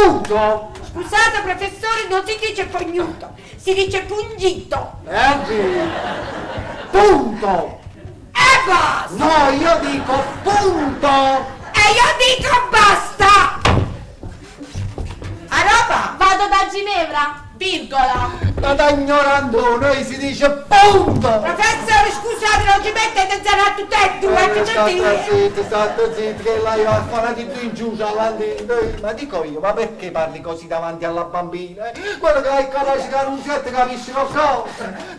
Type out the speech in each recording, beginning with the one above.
punto? Scusate professore, non si dice pugnuto, si dice pungito. Punto. E basta! No, io dico punto. E io dico basta! A roba! Vado da Ginevra, virgola. Ma da ignorando noi si dice punto. Professore, scusate, non ci mettete zero a tutte e due, che c'è dire? State zitti, che lei va a fare di più in giù davanti. Ma dico io, ma perché parli così davanti alla bambina? Quello che hai capace che Annunziata capisci qualcosa?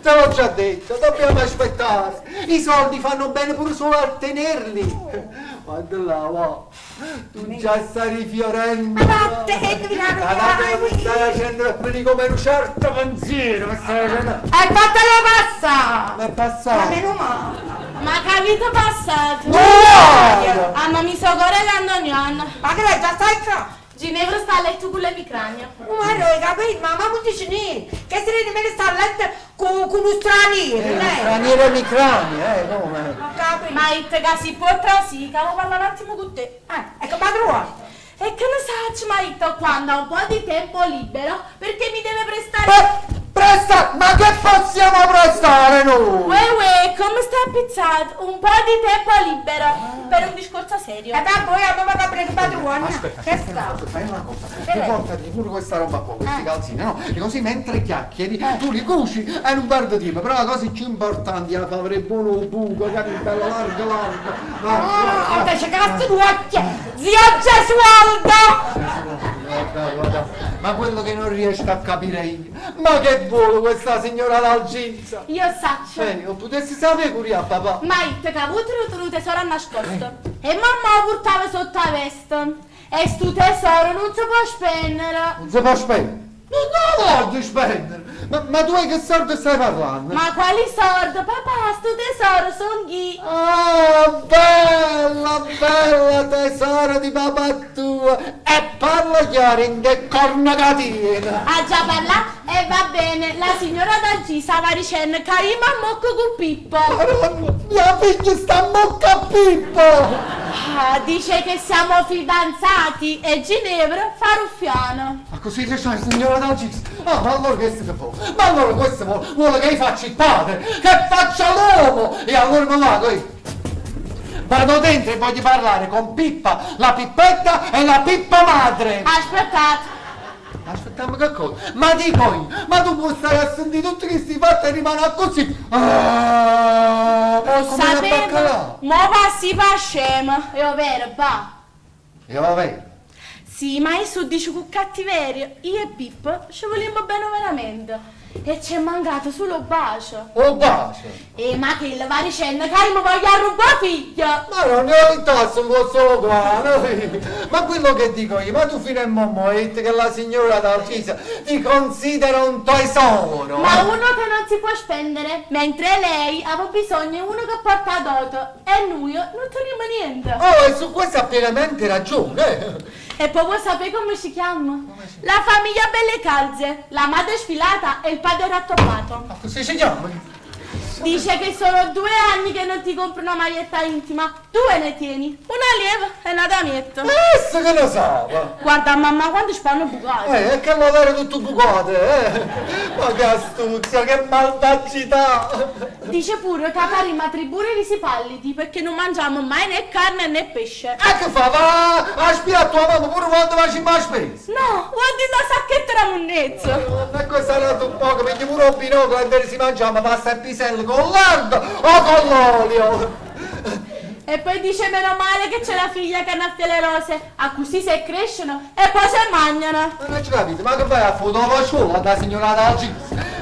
Te l'ho già detto, dobbiamo aspettare. I soldi fanno bene pure solo a tenerli. Guarda là, va. Tu già stai rifiorendo. Ma vattene, Stai facendo come un certo pensiero. Stai facendo. E fatelo passare! Ma è passato. Ma meno male! Ma capito passato? No! Hanno mi sto corregando ogni anno. Ma che lei già sta in qua? Ginevra sta a letto con l'emicrania. Ma noi capito, ma non dice niente! Che se ne sta a letto con uno straniero, Straniero e micrani, come? Non capito? Ma it che si può trasì, che devo parlare un attimo con te. Ecco padrone! E che ne sai, ma it quando ha un po' di tempo libero, perché mi deve prestare... Presta! Ma che possiamo prestare noi? Uè, come stai appizzato? Un po' di tempo libero, per un discorso serio. E da voi abbiamo da prendere padrone! Aspetta, Che sta? fai una cosa, riportati pure questa roba qua, questi calzini, no? E così mentre chiacchieri, tu li cuci e non perdi tempo, però la cosa più importante è fare buono buco, capito? Bello largo. Oh, invece cazzo di occhio! Zio Gesualdo! Guarda, ma quello che non riesco a capire io, ma che vuole questa signora d'Alginza? Io saccio. O potessi sapere pure a papà. Ma it che ha avuto un tesoro nascosto. E mamma lo portava sotto la veste. E sto tesoro non si può spendere. Non si può spendere? Non lo voglio spendere! Ma tu che soldi stai parlando? Ma quali soldi? Papà, sto tesoro son chi? Ah, bella tesoro di papà tuo! E parla chiaro in che cornacatina! Ah già parla? E va bene, la signora D'Aggi stava dicendo che io mi mocco con Pippo. Madonna, mia figlia sta a mocca a Pippo! Ah, dice che siamo fidanzati e Ginevra fa ruffiano. Ma così dice la signora d'Algis? Ah, ma allora questo che vuole? Ma allora questo vuole che io faccia il padre, che faccia l'uomo! E allora mi vado io! Vado dentro e voglio parlare con Pippa, la pippetta e la pippa madre! Aspettate. Aspettiamo che cosa? Ma dico io, ma tu puoi stare a sentire tutti questi fatti e rimanere così? Ah, Lo come una sapevo, baccalà! mo passi pa scema, è vero, va. E vabbè, Sì, ma io dici con cattiveria, io e Pippo ci vogliamo bene veramente. E ci è mancato solo un bacio. un bacio! Ma che le va dicendo che io mi voglio rubare figlia? Ma non ne ho intasso un po' solo qua, no? Ma quello che dico io, ma tu fino a mommo che la signora d'Alcisa ti considera un tesoro! Ma uno che non si può spendere, mentre lei aveva bisogno di uno che porta doto e noi non teniamo niente. Oh, e su questo ha pienamente ragione! E poi vuoi sapere come si chiama? La famiglia Belle Calze, la madre sfilata e il padre rattoppato. Ma così si chiama? Dice che sono 2 anni che non ti compro una maglietta intima. 2 ne tieni, una lieve e una damietta. Questo che lo sa! Guarda mamma quando ci fanno bucate. E che lo vero tutto bucate, Ma che astuzia, che malvagità! Dice pure che a Parima tribune di sipalliti perché non mangiamo mai né carne né pesce. E che fa? Va a spiare a tua mamma pure quando va a cibo spesa! No, guardi la sacchetta da munnezza. E questo è andato un po', perché pure un binocolo e si mangiava pasta e pisello con l'ardo o con l'olio! E poi dice meno male che c'è la figlia che annaffia le rose, a così se crescono e poi se mangiano. Ma non ci capite, ma che vai a fottere la scuola da signora d'Algis?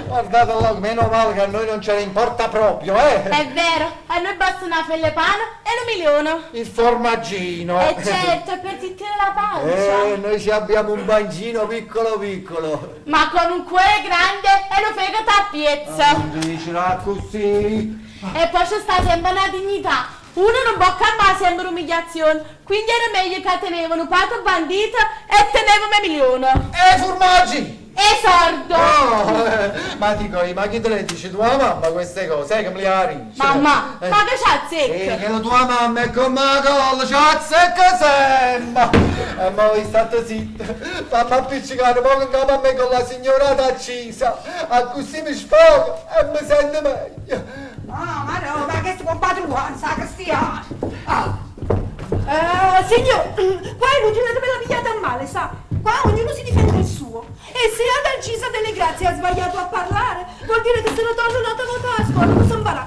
Guardate là, meno male che a noi non ce ne importa proprio, È vero, a noi basta una felle pane e 1 milione. Il formaggino. E certo, è per zittire la pancia. Noi ci abbiamo un bancino piccolo piccolo. Ma con un cuore grande e lo fegato a piezza. Non dicela così. E poi c'è sta sempre una dignità. Uno non può calmare sempre un'umiliazione, quindi era meglio che tenevano un pato bandito e tenevano 1 milione. Formaggi! Esordo! Ma dico, ma chi te le dice tua mamma queste cose? Che me le arrivi? Mamma, ma che c'ha zecca? Che la tua mamma è come la colla, c'ha zecca sempre! E ma voi state zitti, fammi appiccicare poco in capo a me con la signorata accisa, a così mi sfogo e mi sento meglio. Ma no, ma che si può battere sa che stia? Signor, qua è inutile che me la pigliate a male, sa? Qua ognuno si difende il suo. E se Adalgisa delle Grazie ha sbagliato a parlare, vuol dire che se lo tolgo un'altra volta a scuola non si imparà.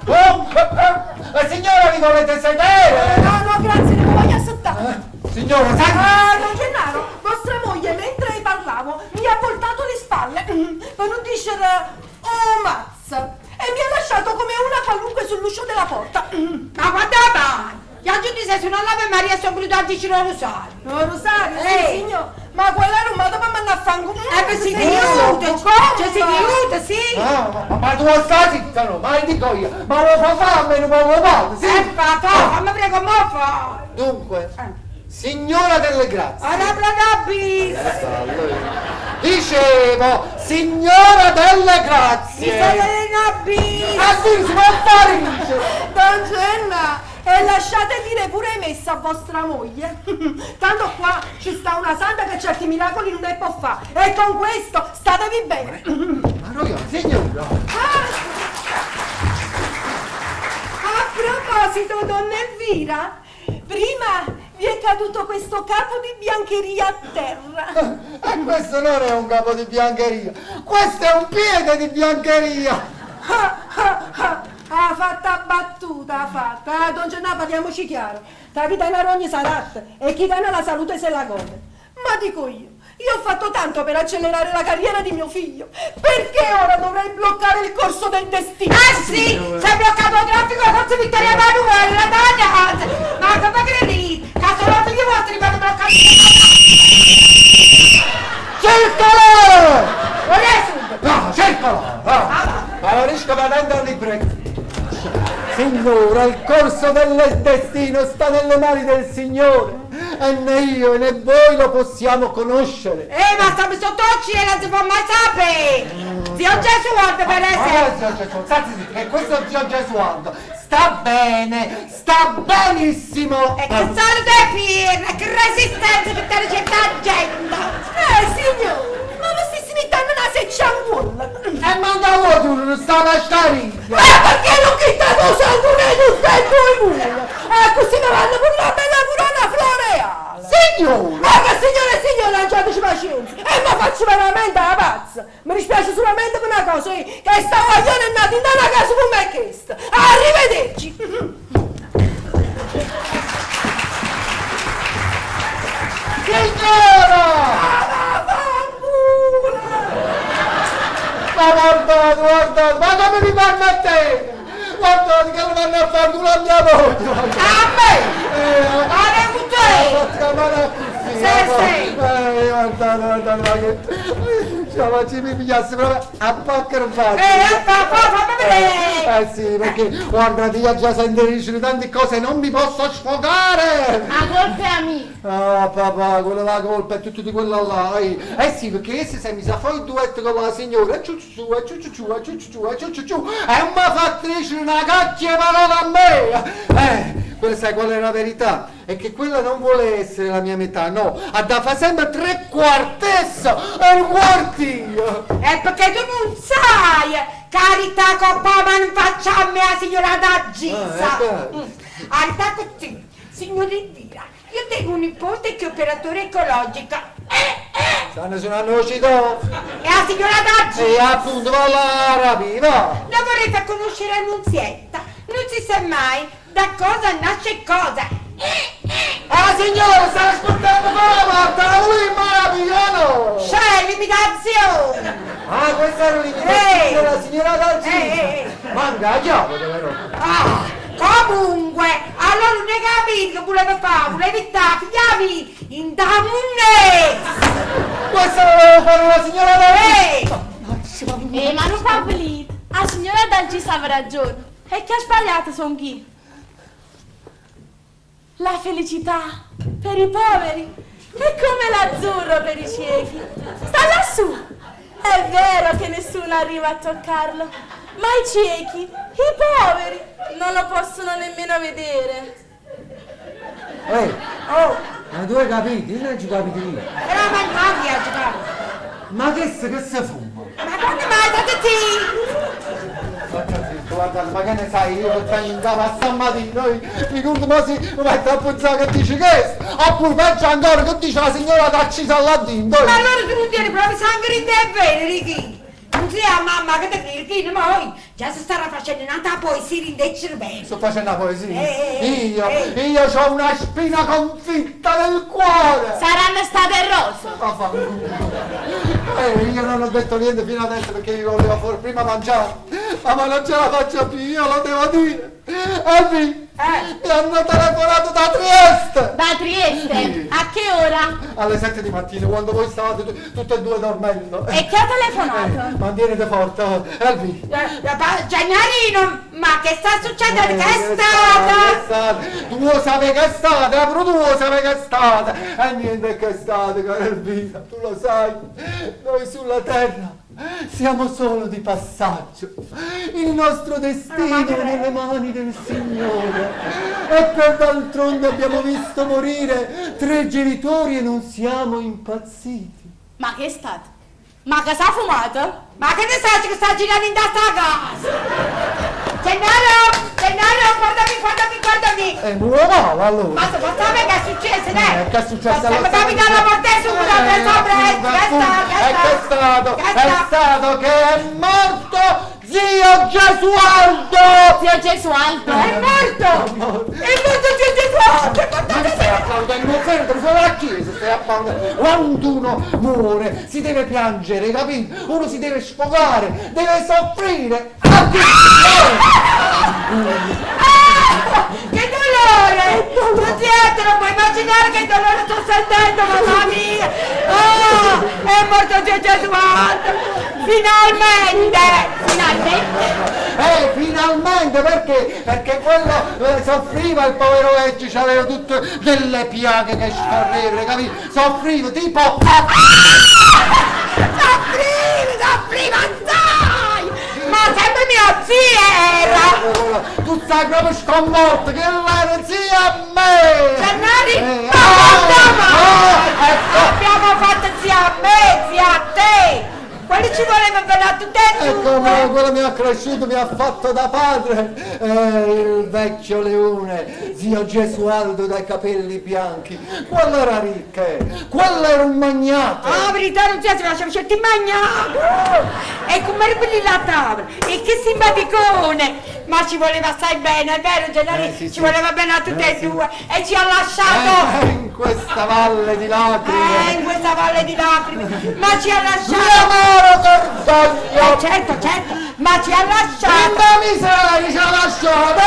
La signora mi volete sedere? No, grazie, ne voglio aspettare. Signora, sai? Don Gennaro, vostra moglie, mentre parlavo, mi ha voltato le spalle per non dire oh mazza e mi ha lasciato come una qualunque sull'uscio della porta. Ma guarda, io giù di se non l'Ave Maria sono venuto a dire lo rosario. No, Rosario, sì, signor, ma quello era un modo per mandare a fango. Per si aiuta, sì. Ma tu stai zitta, no? Ma dico io, ma lo fa fare, non lo fa, sì? Fammi prego, mo fa. Dunque, signora delle Grazie. Arabradabis. Dicevo, signora delle Mi Grazie. sei nabis. Ah sì, si può fare! Don Genna, e lasciate dire pure messa a vostra moglie. Tanto qua ci sta una santa che certi miracoli non ne può fare. E con questo statevi bene. Ma noi, signora! A proposito, donna Elvira, prima vi è caduto questo capo di biancheria a terra. E questo non è un capo di biancheria, questo è un piede di biancheria! Fatta battuta, fatta. Don Gennaro, parliamoci chiaro. Da chi tiene rogni s'adatta e chi tiene la salute se la gode. Ma dico io ho fatto tanto per accelerare la carriera di mio figlio. Perché ora dovrei bloccare il corso del destino? Ah sì, si è bloccato il traffico a Corso Vittoria Emanuele, la taglia. Ma come credi? Cazzo, non figli vostri vanno bloccati. Cercalo! Adesso. No, cercalo! Ma riesco a prendere il break. Signora, il corso del destino sta nelle mani del Signore e né io né voi lo possiamo conoscere. Ma stiamo sotto e non si può mai sapere. Zio Gesualdo per esempio. Senti, zitti, che questo Zio Gesualdo sta bene, sta benissimo. E che salute firme, che resistenza per te certa gente. Signore, ma lo stessi mettendo una seccianguolla. E manda vuoi tu, non sta a stare. Perché non chittano sangue tutte e due mura? Così mi vanno pure una bella corona floreale. Signora! Ma che signore, lanciateci pazienza. E mi faccio veramente la pazza. Mi dispiace solamente per una cosa, che sta guaglione è nato in una casa come me questa. Arrivederci. Signora! Ma guardate, ma come mi permettete? Guardate che lo vanno a fare con la mia moglie! A me! Guarda con te! Guardate, ma che... Cioè, ci mi pigliasse proprio a pacca faccia! Fammi vedere! Sì, perché guardate, io già sento dire tante cose, non mi posso sfogare! La colpa è mia. Ah, papà, quella la colpa è tutto di quella là. Sì, perché se mi sa fare il duetto con la signora, e mi ha fatto dicere una cacchia parola a me. Quella sai qual è la verità? È che quella non vuole essere la mia metà, no, ha da fare sempre 3/4 e un quartino. È perché tu non sai, carità coppa, ma non facciamo la signora d'Agisa. Carità così, signora Elvira, io tengo un nipote che è operatore ecologica. Stanno suonando lo citofono. E la signora d'Agisa? E appunto, va là, rapida. La vorrei far conoscere Annunzietta. Non si sa mai da cosa nasce cosa. Ah, signora, sta ascoltando la porta, la lui meraviglioso. C'è limitazione. Ah, questa era l'imitazione della signora d'Argisa. Manca la chiave, vero? Comunque, allora non hai capito che voleva fare, volevi dare figliavi in damunne. Questa la voleva fare la signora d'Argisa. Ma non fa pelito. La signora D'Algisa aveva ragione. E chi ha sbagliato son chi? La felicità per i poveri è come l'azzurro per i ciechi. Sta lassù. È vero che nessuno arriva a toccarlo, ma i ciechi, i poveri, non lo possono nemmeno vedere. Oh, ma tu hai capito? Io non ci capito io. Però mangiavi a giocare. Ma che si fuma? Ma quando mai state zitti? Guarda, ma che ne sai, io che vengo in casa a stamattina, mi conto ma si mette a pensare che dice che oppure peggio ancora che dice la signora che ha acceso alla dinda. Ma allora tu non tieni proprio sangue in te bene, non sia mamma che ti credi, ma poi già si starà facendo un'altra poesia in te cervello. Sto facendo la poesia? Io ho una spina confitta nel cuore. Saranno state rose. Io non ho detto niente fino adesso perché io volevo fuori prima mangiare, ma non ce la faccio più, io lo devo dire. Elvi, mi hanno telefonato da Trieste. Da Trieste? A che ora? Alle 7 di mattina, quando voi stavate tutte e due dormendo. E chi ha telefonato? Mantienete forte, Elvi. Gennarino, ma che sta succedendo? Che è Che stato? tu lo sapevi che è stata, pure tu lo sapevi che è stata. E niente che è stata, cara Elvina, tu lo sai. Noi sulla terra siamo solo di passaggio. Il nostro destino è nelle mani del Signore. E per d'altronde abbiamo visto morire 3 genitori e non siamo impazziti. Ma che è stato? Ma che s'ha fumato? Ma che ne sai che sta girando in sta casa? Gennaro, guardami! E non lo male allora. Ma sapete che è successo, dai? Che è successo Ma capita la morte subito, è stato che è morto zio Gesualdo! Zio Gesualdo? È morto zio Gesualdo! Ma che stai applaudendo? Fermo, fuori la chiesa, stai applaudendo. Quando uno muore si deve piangere, capito? Uno si deve sfogare, deve soffrire. Che dolore! Presidente, non puoi immaginare che dolore sto sentendo, mamma mia! È morto zio Gesualdo! Finalmente! Finalmente, perché? Perché quello soffriva, il povero vecchio, c'aveva tutte delle piaghe che scorrevano, capito? Soffriva, tipo... Soffriva, dai! Ma sempre mio zio era! Tu stai proprio sconvolto, che l'era zia a me! Gennari, abbiamo fatto zia a me, zia a te! Quelli ci voleva bene a tutte e due! Ecco, quello mi ha cresciuto, mi ha fatto da padre! Il vecchio leone, zio Gesualdo dai capelli bianchi! Quello era ricco, quello era un magnate! Ah, verità, non si lasciava certi magnati! E come quelli la tavola! E che simpaticone! Ma ci voleva assai bene, è vero, Gennari? Sì, ci sì. voleva bene a tutte e due! E ci ha lasciato! In questa valle di lacrime! In questa valle di lacrime! Ma ci ha lasciato! L'amaro cordoglio! Certo, ma ci ha lasciato! Tanta miseria ci ha lasciato!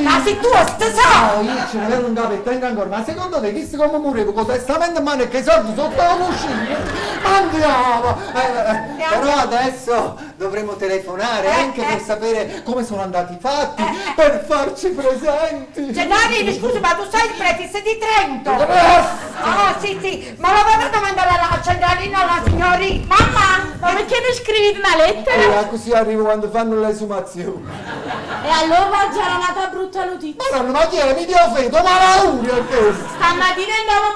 Ma sei tu, sto so! Io ce l'avevo un capetto ancora, ma secondo te, visto come morivo con testamento in mano e che i soldi sotto la cucina? Andiamo! Però adesso dovremo telefonare anche per sapere come sono andati i fatti, per farci presenti! Gennari, scusa, ma tu sai il prefix di Trento? Ah, sì, ma lo vado a mandare alla centralina alla signorina! Mamma! Ma perché non scrivete una lettera? Così arrivo quando fanno le esumazioni. E allora già era nata brutta notizia. Ma chi era? Mi dio feto, ma la uria è questo! Stamattina andavo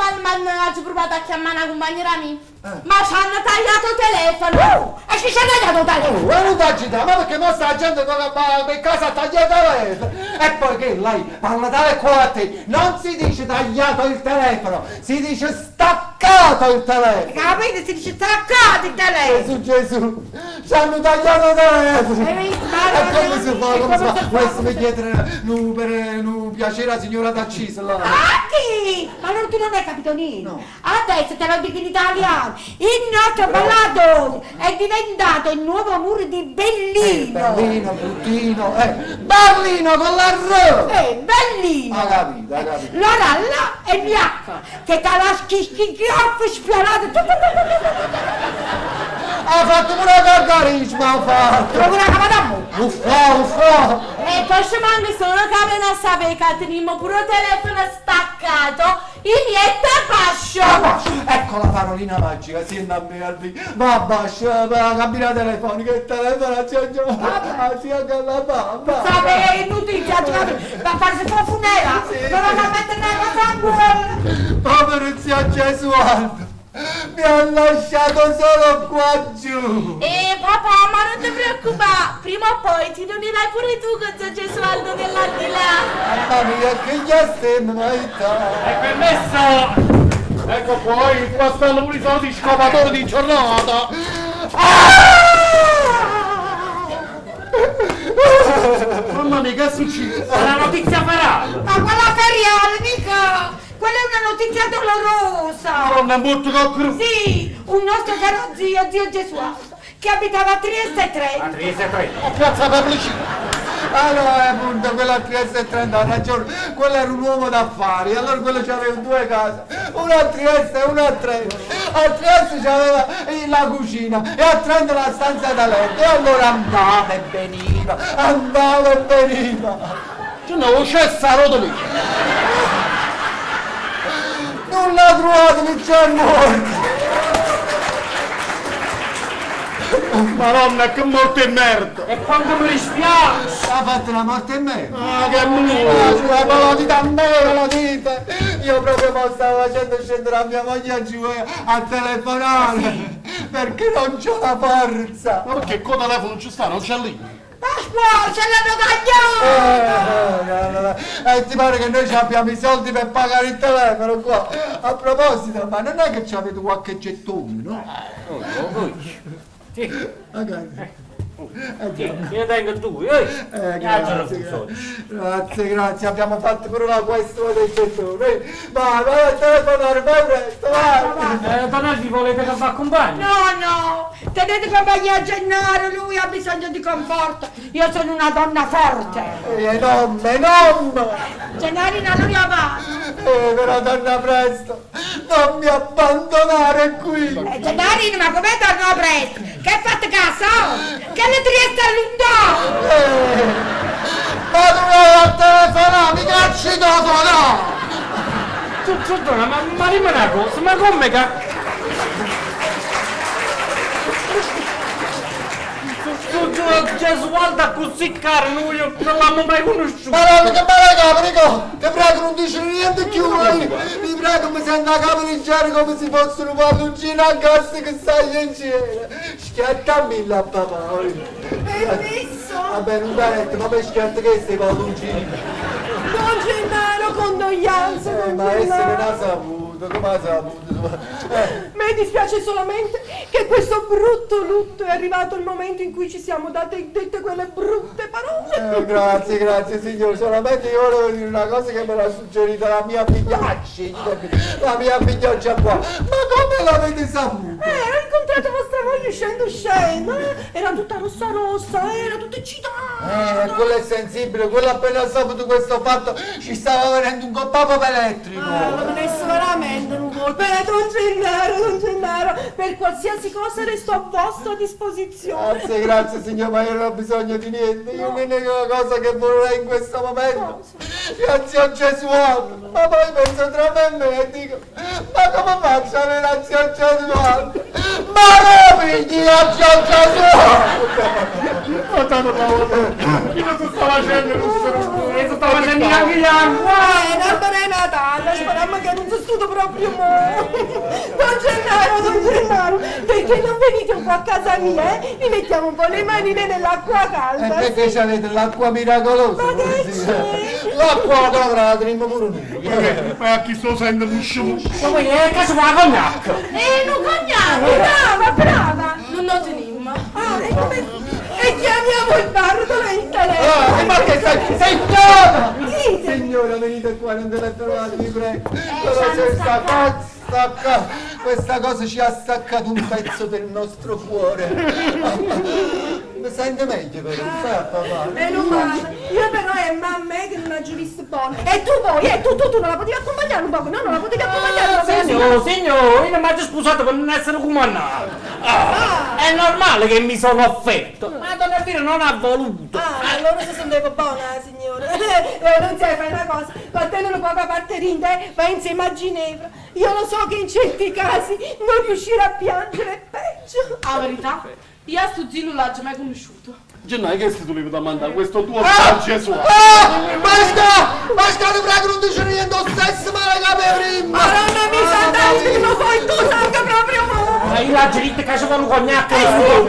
ci provato a chiamare una compagna mia. Ma ci hanno tagliato il telefono! E ci c'è tagliato il telefono! Ma non t'agitare, ma perché mo sta gente per casa tagliato il telefono? E poi che lei parla tale qua a te? Non si dice tagliato il telefono, si dice staccato il telefono! Capite? Si dice staccato il telefono! Gesù, ci hanno tagliato il telefono! Hai visto? E come si fa? Come si fa? Questo chiedere per piacere la signora Taccisa là. Chi? Ma allora tu non hai capito niente? No. Adesso te lo dico in italiano. Il nostro balladore è diventato il nuovo muro di Bellino. Bellino, bruttino, Berlino con la R! Bellino. Ha capito. L'ora là è bianca, che te la schicchioffa spianato. Ha fatto pure la gargarisma, ha fatto! Proprio una capadammo! Uffò! E poi ci manca solo che non sapere che tenemmo pure il telefono staccato, i niente bascio. Ecco la parolina magica, sì, a me, Albi. Va, bascia, la cabina telefonica, il telefono, va. Sapere notizia, va a farsi un funera! Non la mettere nella sangue! Povero zio Gesualdo, mi ha lasciato solo qua giù. E papà, ma non ti preoccupare, prima o poi ti unirai pure tu con Zio Gesualdo dell'aldilà. Mamma mia, che gli stemma mai E permesso! Ecco poi, qua stanno pure i soliti scopatori di giornata! Mamma mia, che è successo? È una notizia ferale! Ma quella feriale, mica! Quella è una notizia dolorosa! Non è molto coccru! Sì, un nostro caro zio Gesualdo, che abitava a Trieste 3. Trieste 3! A piazza Pubblicità! Allora, appunto, quello a Trieste 30 ha ragione, quello era un uomo d'affari, allora quello c'aveva due case, una a Trieste e una a Trento. A Trieste c'aveva la cucina e a Trento la stanza da letto, e allora andava e veniva. Tu non c'è sta rotolina! Non l'ha trovato, mi c'è morto. Madonna, che morte e merda! E quanto mi dispiace! Ha fatto una morte in me. Ah, che mulo! La dita a me, la dita. Io proprio mo stavo facendo scendere la mia moglie giù a telefonare, perché non c'ho la forza. Ma perché col telefono non ci sta, non c'è lì? Pasqua, ce l'hanno tagliato! Ti pare che noi abbiamo i soldi per pagare il telefono qua? A proposito, ma non è che ci avete qualche gettone, no? Sì. Magari. Io tengo due, Grazie, abbiamo fatto pure la questione dei gettoni. Vai a telefonare, vai presto, vai! Donati, volete che vi accompagni? No, tenete compagnia a Gennaro, lui ha bisogno di conforto. Io sono una donna forte. Enorme! Gennarina, non io vado. Però torna presto, non mi abbandonare qui! Gennarina, ma come torno presto? Che hai fatto casa? Che le Trieste all'undò? Ma tu vai a telefonare, mi cacci dopo, no! Ma dimmi una cosa, ma come che... Gesualdo così caro, noi non l'abbiamo mai conosciuto! Ma non che me capo, ti prego, non dici niente più, ti prego, mi sento a capo leggero come se fossero palloncini a gas che stai in cielo. Schiattami là, papà. Permesso? Vabbè, non dai detto, ma per schiatta che stai palloncini? Don Gennaro, condoglianze, Don Ma esse che Gennaro. l'ha saputo, come ha saputo? Mi dispiace solamente che questo brutto lutto è arrivato il momento in cui ci siamo dette quelle brutte parole. Grazie signore, solamente io volevo dire una cosa che me l'ha suggerita la mia figliaccia, la mia figliaccia qua. Ma come l'avete saputo? Ho incontrato vostra moglie scendo, era tutta rossa, era tutta eccitata. Quello è sensibile, quello appena saputo questo fatto ci stava venendo un coppapo elettrico. Non è veramente un colpo, Don Gennaro, per qualsiasi cosa resto a vostra disposizione. Grazie signor, ma io non ho bisogno di niente, io l'unica cosa che vorrei in questo momento è zio Gesualdo, ma poi penso tra me e me e dico, ma come faccio ad avere a zio Gesualdo? Ma lo pigli a zio Gesualdo! Io non si sta facendo questo, sta facendo anche gli altri! Albero è Natale, speriamo che non si studo proprio mo. Don Gennaro, perché non venite un po' a casa mia, mi mettiamo un po' le manine nell'acqua calda. Perché c'avete l'acqua miracolosa? Ma che c'è? L'acqua d'ora la teniamo pure noi. Ma a chi sto sento muscio? Ma poi è caso la cognac! Non cognato! Brava! Non lo tenemmo! E chiamiamo il bar, dove è il telefono? Ma che sei chiara! Dite! Signora, venite qua, non te la trovate, vi prego. Questa cosa ci ha staccato un pezzo del nostro cuore. mi sente meglio però, sai a papà. Meno male, io però è mamma che non ha già visto buono. E tu poi, tu non la potevi accompagnare un po', no? Non la potevi accompagnare un po'. Signor, io non mi ha scusato per non essere comandato. È normale che mi sono offerto, ma Donna Elvira non ha voluto. Allora se sentevo buona, signore. Non sai, fai una cosa, con te non poca parte rinde, vai insieme a Ginevra. Io lo so che in certi casi non riuscire a piangere è peggio. La verità, io a sto zio non l'ho mai conosciuto. Gennai, che se tu devi mandare questo tuo Gesù? Basta, ti prego, non dici niente, lo stesso male che prima! Madonna mia, santa, lo fai tu, sangue proprio mo! Ma io la gente che c'è con un cognac,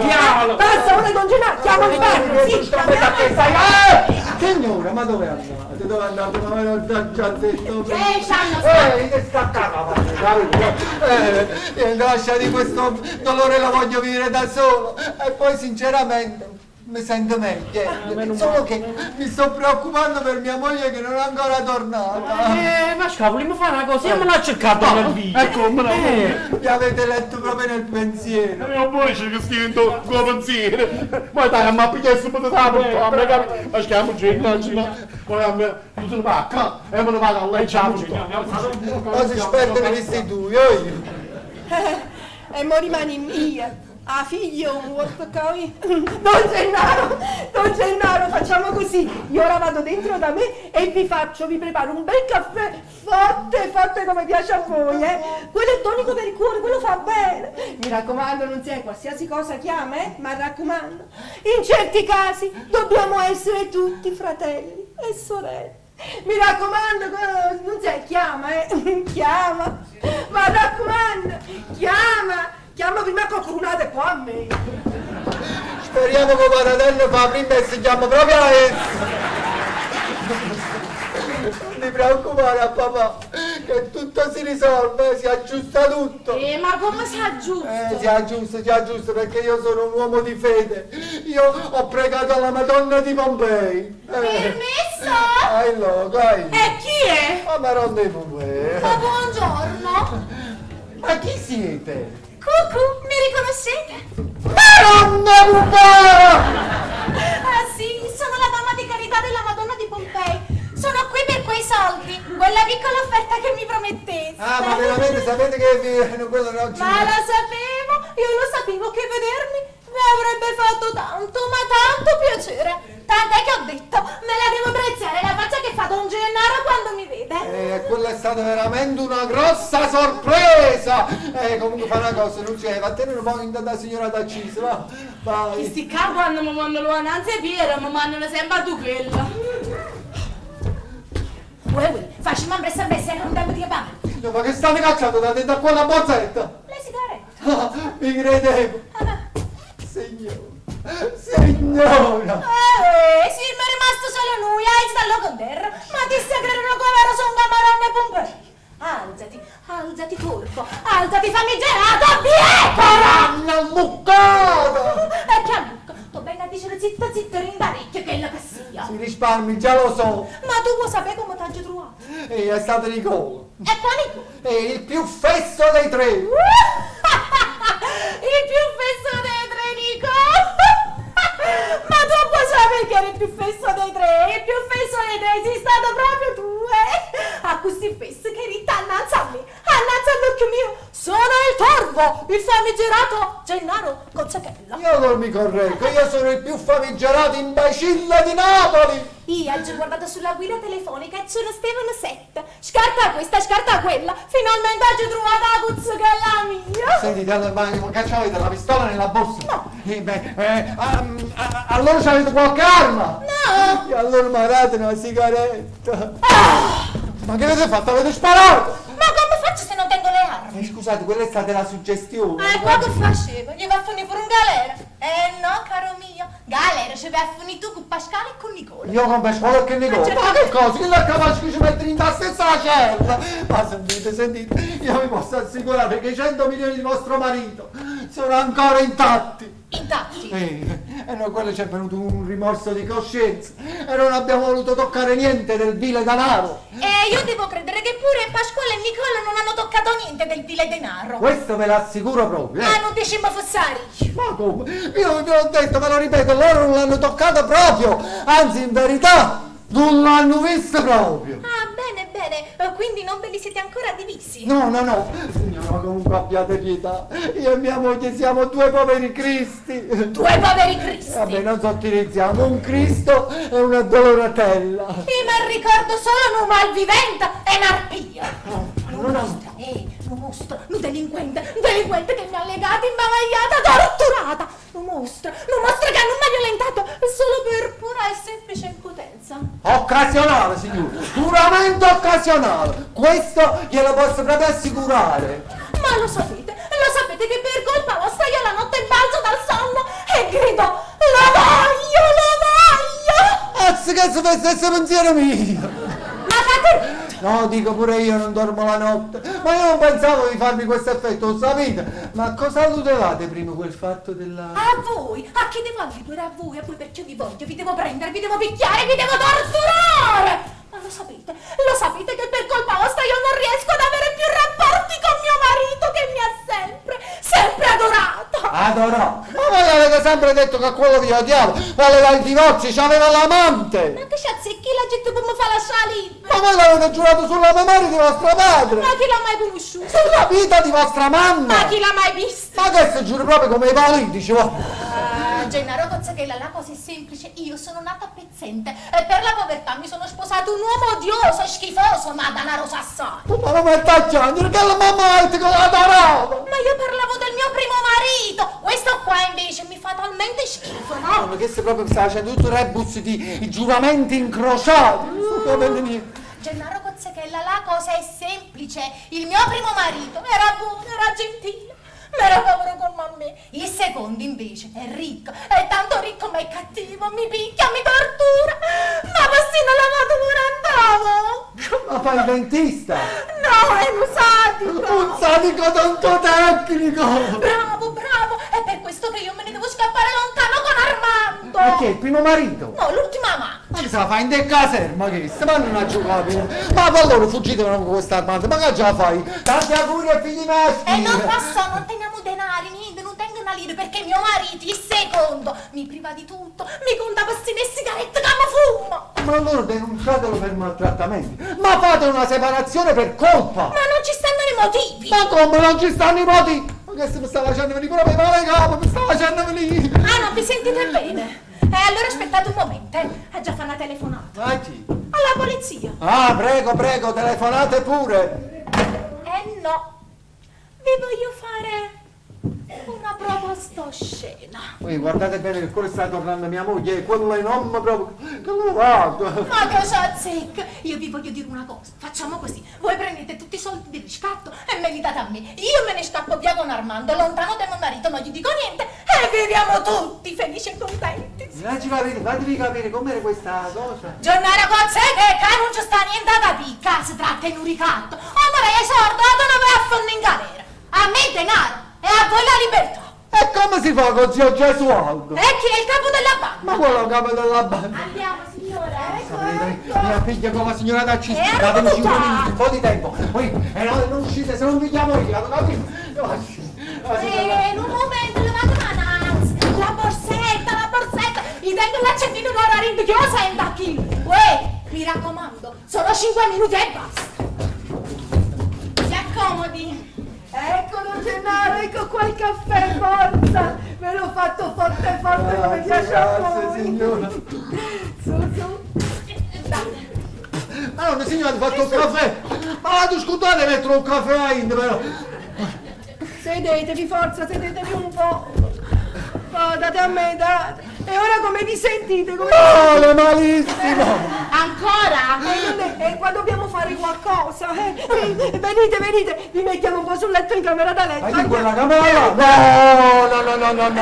diavolo! Basta, ora congenato, chiamo il padre, sì, Signora, ma dove andate? Dove andate? Ma non già detto? C'hanno Che staccava, lasciati questo dolore, lo voglio vivere da solo. E poi sinceramente mi sento meglio. Solo che mi sto preoccupando per mia moglie che non è ancora tornata. Ma scavoli, mi fa una cosa, io me l'ho cercato nel video. Ecco, me la Mi avete letto proprio nel pensiero. mio voce che scrive tuo pensiero. Poi dai, ma pigliare subito da porta, ma schiamoci, poi a me, tu te ne vacca, e me ne vado a lei, ciao. Ma si sperdono questi due, E mo rimani mia. Ah, figlio, un vuoto coi. Don Gennaro, facciamo così. Io ora vado dentro da me e vi preparo un bel caffè forte come piace a voi, Quello è tonico per il cuore, quello fa bene. Mi raccomando, non sai, qualsiasi cosa chiama, Ma raccomando. In certi casi dobbiamo essere tutti fratelli e sorelle. Mi raccomando, non sai, chiama, Chiama. Ma raccomando, chiama. Chiama prima qualcun'altra qua a me. Speriamo che Paratello fa prima e si chiama proprio a essa. Non ti preoccupare a papà, che tutto si risolve, si aggiusta tutto. Ma come si aggiusta? Si aggiusta perché io sono un uomo di fede. Io ho pregato alla Madonna di Pompei. Permesso? Dai. E chi è? La Madonna di Pompei. Ma buongiorno. Ma chi siete? Cucù, mi riconoscete? Madonna Pompei! Ah sì, sono la dama di carità della Madonna di Pompei. Sono qui per quei soldi, quella piccola offerta che mi promettete. Ah, ma veramente sapete che quello non ci... Ma lo sapevo, io lo sapevo che vedermi mi avrebbe fatto tanto, ma tanto piacere. Tant'è che ho detto, me la devo prezzare la faccia che fa Don Gennaro quando mi vede. Quella è stata veramente una grossa sorpresa. Comunque fa una cosa, non c'è, va a tenere un po' in da signora D'Accisa, va. Vai. Questi qua quando mi mandano l'ananza e Piero mi mandano sempre a tu quello. Uè, facciamo un bressa che non devo dire bene. No, ma che state cacciando da dentro a quella bozzetta? Le sigarette. Mi credevo. Signora. Sì, mi è rimasto solo lui, stallo con terra. Ma ti stai credendo che vero sono un camarone Pompei? Alzati corpo, alzati famigerato, pietra! Una muccata! E che amico, tu venga a dire zitta rindarecchio che la che sia. Si risparmi, già lo so. Ma tu vuoi sapere come ti hai trovato? È stato Nicola. E quale? È il più fesso dei tre. Il più fesso dei tre, Nico! Ma tu puoi sapere che eri il più fesso dei tre? Il più fesso dei tre sei stato proprio tu, A questi fesso che eri annanza a me, annanza all'occhio mio, sono il torvo, il famigerato Gennaro Cozzacella. Io non mi correggo, io sono il più famigerato imbecille di Napoli. Io oggi ho guardato sulla guida telefonica e c'era Stefano 7. Scarta questa, scarta quella. Finalmente oggi ho trovato la cuzzocella mia. Sentite, ma che c'avete la pistola nella borsa? No. Allora c'avete qualche arma? No. E allora mi date una sigaretta. Ma che avete fatto? Avete sparato? Ma come faccio se non tengo le armi? Scusate, quella è stata la suggestione. Qua che facevo? Gli va a finire pure un galera. No, caro mio. Galera ci vai a finire tu con Pasquale e con Nicola. Io con Pasquale e con Nicola? Ma che cosa? Che è capace che ci mettere in la stessa cella? Ma sentite, io vi posso assicurare che i 100 milioni di vostro marito sono ancora intatti. intatti. E noi quello ci è venuto un rimorso di coscienza e non abbiamo voluto toccare niente del vile denaro. E io devo credere che pure Pasquale e Nicola non hanno toccato niente del vile denaro. Questo ve l'assicuro proprio. Ah, non diciamo fossari. Ma come? Io ve l'ho detto, ve lo ripeto, loro non l'hanno toccato proprio. Anzi, in verità, non l'hanno visto proprio. Ah, bene, bene. Quindi non ve li siete ancora divisi? No. Signora, comunque abbiate pietà. Io e mia moglie siamo due poveri cristi. Due poveri cristi. Vabbè, non sottilizziamo. Un Cristo e una Doloratella. Io mi ricordo solo un malvivente e un'arpia. No. Un mostro, un delinquente che mi ha legato, imbavagliata, torturata. Un mostro che hanno mai violentato solo per pura e semplice impotenza. Occasionale, signore. Puramente occasionale. Questo glielo posso proprio assicurare. Ma lo sapete che per colpa vostra io la notte balzo dal sonno e grido: la voglio! Azzi che se fosse stesso pensiero mio. Ma fate... No, dico pure io non dormo la notte. Ma io non pensavo di farmi questo effetto, lo sapete? Ma cosa alludevate prima quel fatto della... A voi! A chi devo alludere? A voi perché io vi voglio, vi devo prendere, vi devo picchiare, vi devo torturare! Ma lo sapete che per colpa vostra io non riesco ad avere più rapporti con mio marito che mi ha sempre adorato! Adorò! Ma voi avete sempre detto che quello vi odiava, voleva il divorzio, c'aveva l'amante! Ma che c'azzecchi la gente come fa lasciare libera? Ma voi l'avete giurato sulla memoria di vostro padre! Ma chi l'ha mai conosciuto? Sulla vita di vostra mamma! Ma chi l'ha mai visto? Ma questo giuro proprio come i politici, Gennaro Cozzachella, la cosa è semplice, io sono nata pezzente e per la povertà mi sono sposato un uomo odioso e schifoso, ma danaro sassone. Ma non mi tacciando, perché la mamma è che l'adorava! Ma io parlavo del mio primo marito, questo qua invece mi fa talmente schifo, no? Ma che se proprio mi sta facendo tutto il rebus di giuramenti incrociati! Gennaro Cozzachella, la cosa è semplice, il mio primo marito era buono, era gentile. Ma era povero come a me. Il secondo invece è ricco, è tanto ricco ma è cattivo, mi picchia, mi tortura. Ma persino lavato pure andavo. Ma fai il dentista! No, è un sadico. Un sadico tanto tecnico! Bravo, è per questo che io me ne devo scappare lontano con Armando. Ma che, il primo marito? No, l'ultima amante. Ma che se la fa in caserma che ma non ha giocato! Ma allora fuggite con questa armata, ma che già fai? Tanti auguri ai figli maschi! E non posso, non teniamo denari, niente, non tengo una lira perché mio marito, il secondo, mi priva di tutto, mi contava stine sigarette che mi fumo. Ma allora denunciatelo per maltrattamenti! Ma fate una separazione per colpa! Ma non ci stanno i motivi. Ma come non ci stanno i moti? Ma che se mi sta facendo venire proprio male capo, mi sta facendo venire! Ah, non vi sentite bene? Allora aspettate un momento, già fa una telefonata. A chi? Alla polizia. Ah, prego, telefonate pure! No, vi voglio fare una proposta oscena. Poi guardate bene che quello sta tornando mia moglie, quello è enorme proprio, che lo vado! Ma cosa zecca? Io vi voglio dire una cosa, facciamo così, voi prendete tutti i soldi di riscatto e me li date a me, io me ne scappo via con Armando, lontano da mio marito, non gli dico niente e viviamo tutti felici e contenti. Fatemi capire com'era questa cosa. Gennaro Cozzachella, non ci sta niente da picca, si tratta di un ricatto, ora è sordo, non vai a fare in galera, a me denaro e a voi la libertà. E come si fa con zio Gesualdo? E chi è il capo della banca? Ma quello è il capo della banca. Andiamo signora, Mia figlia come signora da ci Eh, datemi 5 già. minuti, un po' di tempo. Poi non uscite se non vi chiamo io, lo capito? In un momento levate la borsetta, gli tengo l'accendino d'ora rinviosa e da chi? Uè, mi raccomando, solo 5 minuti e basta. Si accomodi. Ecco Don Gennaro, ecco qua il caffè, forza! Ve l'ho fatto forte come piace a voi! signora. Su. Ma no, signora, ti ho fatto un caffè. Ma tu scusate mettere un caffè in però. Sedetevi, forza, sedetevi un po'! Oh, date a me, date! E ora come vi sentite? Male, malissimo. Ancora? E qua dobbiamo fare qualcosa, venite, vi mettiamo un po' sul letto in camera da letto. Ma di quella camera?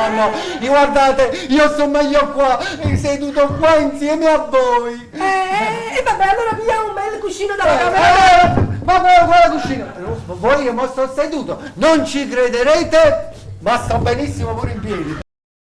No. Io guardate, io sto meglio qua, seduto qua insieme a voi. E vabbè, allora pigliamo un bel cuscino dalla camera. Ma quella cuscina, voi io mo sto seduto, non ci crederete, ma sto benissimo pure in piedi.